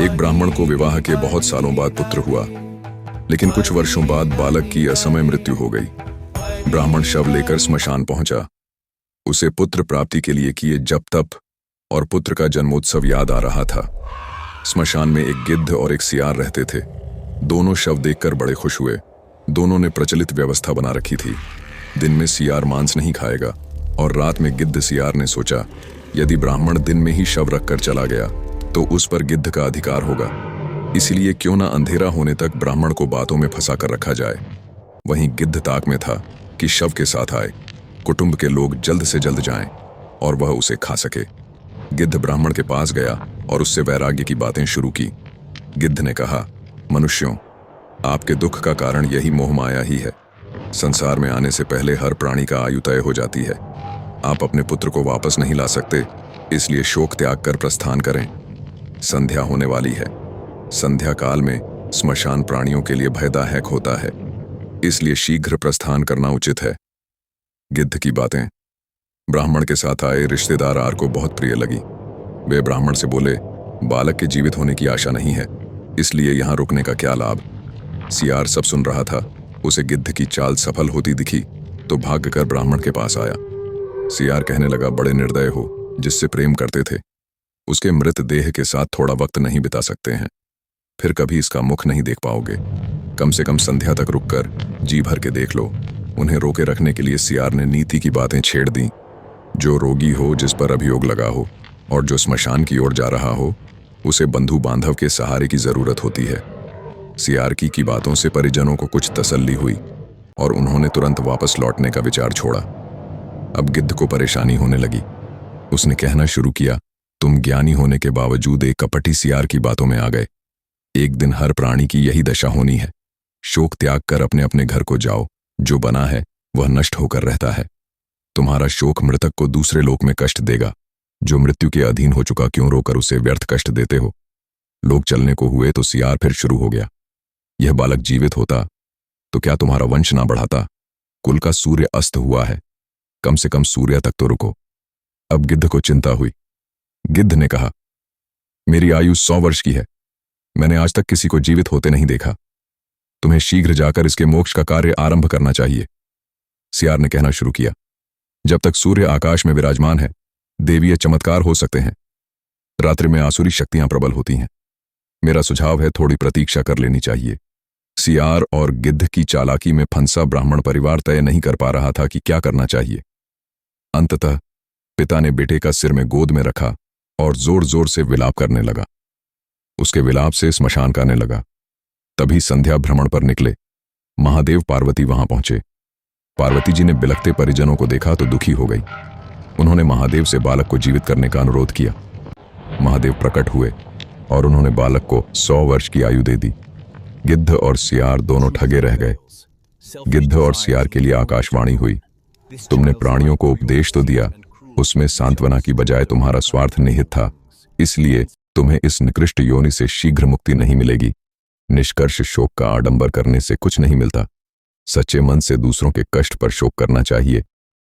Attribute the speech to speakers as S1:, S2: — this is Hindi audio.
S1: एक ब्राह्मण को विवाह के बहुत सालों बाद पुत्र हुआ, लेकिन कुछ वर्षों बाद बालक की असमय मृत्यु हो गई। ब्राह्मण शव लेकर स्मशान पहुंचा। उसे पुत्र प्राप्ति के लिए किए जप तप और पुत्र का जन्मोत्सव याद आ रहा था। स्मशान में एक गिद्ध और एक सियार रहते थे। दोनों शव देखकर बड़े खुश हुए। दोनों ने प्रचलित व्यवस्था बना रखी थी। दिन में सियार मांस नहीं खाएगा और रात में गिद्ध। सियार ने सोचा, यदि ब्राह्मण दिन में ही शव रखकर चला गया तो उस पर गिद्ध का अधिकार होगा, इसलिए क्यों ना अंधेरा होने तक ब्राह्मण को बातों में फंसा कर रखा जाए। वहीं गिद्ध ताक में था कि शव के साथ आए, कुटुंब के लोग जल्द से जल्द जाएं और वह उसे खा सके। गिद्ध ब्राह्मण के पास गया और उससे वैराग्य की बातें शुरू की। गिद्ध ने कहा, मनुष्यों, आपके दुख का कारण यही मोह माया ही है। संसार में आने से पहले हर प्राणी का आयु तय हो जाती है। आप अपने पुत्र को वापस नहीं ला सकते, इसलिए शोक त्याग कर प्रस्थान करें। संध्या होने वाली है। संध्या काल में स्मशान प्राणियों के लिए भयदायक होता है, इसलिए शीघ्र प्रस्थान करना उचित है। गिद्ध की बातें ब्राह्मण के साथ आए रिश्तेदार आर को बहुत प्रिय लगी। वे ब्राह्मण से बोले, बालक के जीवित होने की आशा नहीं है, इसलिए यहां रुकने का क्या लाभ। सियार सब सुन रहा था। उसे गिद्ध की चाल सफल होती दिखी तो भागकर ब्राह्मण के पास आया। सियार कहने लगा, बड़े निर्दय हो, जिससे प्रेम करते थे, उसके मृत देह के साथ थोड़ा वक्त नहीं बिता सकते हैं, फिर कभी इसका मुख नहीं देख पाओगे। कम से कम संध्या तक रुककर जी भर के देख लो। उन्हें रोके रखने के लिए सियार ने नीति की बातें छेड़ दी। जो रोगी हो, जिस पर अभियोग लगा हो और जो स्मशान की ओर जा रहा हो, उसे बंधु बांधव के सहारे की जरूरत होती है। सियार की बातों से परिजनों को कुछ तसल्ली हुई और उन्होंने तुरंत वापस लौटने का विचार छोड़ा। अब गिद्ध को परेशानी होने लगी। उसने कहना शुरू किया, तुम ज्ञानी होने के बावजूद एक कपटी सियार की बातों में आ गए। एक दिन हर प्राणी की यही दशा होनी है। शोक त्याग कर अपने अपने घर को जाओ। जो बना है वह नष्ट होकर रहता है। तुम्हारा शोक मृतक को दूसरे लोक में कष्ट देगा। जो मृत्यु के अधीन हो चुका, क्यों रोकर उसे व्यर्थ कष्ट देते हो। लोग चलने को हुए तो सियार फिर शुरू हो गया, यह बालक जीवित होता तो क्या तुम्हारा वंश ना बढ़ाता। कुल का सूर्य अस्त हुआ है, कम से कम सूर्य तक तो रुको। अब गिद्ध को चिंता हुई। गिद्ध ने कहा, मेरी आयु 100 वर्ष की है। मैंने आज तक किसी को जीवित होते नहीं देखा। तुम्हें शीघ्र जाकर इसके मोक्ष का कार्य आरंभ करना चाहिए। सियार ने कहना शुरू किया, जब तक सूर्य आकाश में विराजमान है, देवीय चमत्कार हो सकते हैं। रात्रि में आसुरी शक्तियां प्रबल होती हैं। मेरा सुझाव है, थोड़ी प्रतीक्षा कर लेनी चाहिए। सियार और गिद्ध की चालाकी में फंसा ब्राह्मण परिवार तय नहीं कर पा रहा था कि क्या करना चाहिए। अंततः पिता ने बेटे का सिर में गोद में रखा और जोर जोर से विलाप करने लगा। उसके विलाप से स्मशान काने लगा। तभी संध्या भ्रमण पर निकले। महादेव पार्वती वहां पहुंचे। पार्वती जी ने बिलखते परिजनों को देखा तो दुखी हो गई। उन्होंने महादेव से बालक को जीवित करने का अनुरोध किया। महादेव प्रकट हुए और उन्होंने बालक को 100 वर्ष की आयु दे दी। गिद्ध और सियार दोनों ठगे रह गए। गिद्ध और सियार के लिए आकाशवाणी हुई, तुमने प्राणियों को उपदेश तो दिया, उसमें सांत्वना की बजाय तुम्हारा स्वार्थ निहित था, इसलिए तुम्हें इस निकृष्ट योनि से शीघ्र मुक्ति नहीं मिलेगी। निष्कर्ष शोक का आडंबर करने से कुछ नहीं मिलता। सच्चे मन से दूसरों के कष्ट पर शोक करना चाहिए।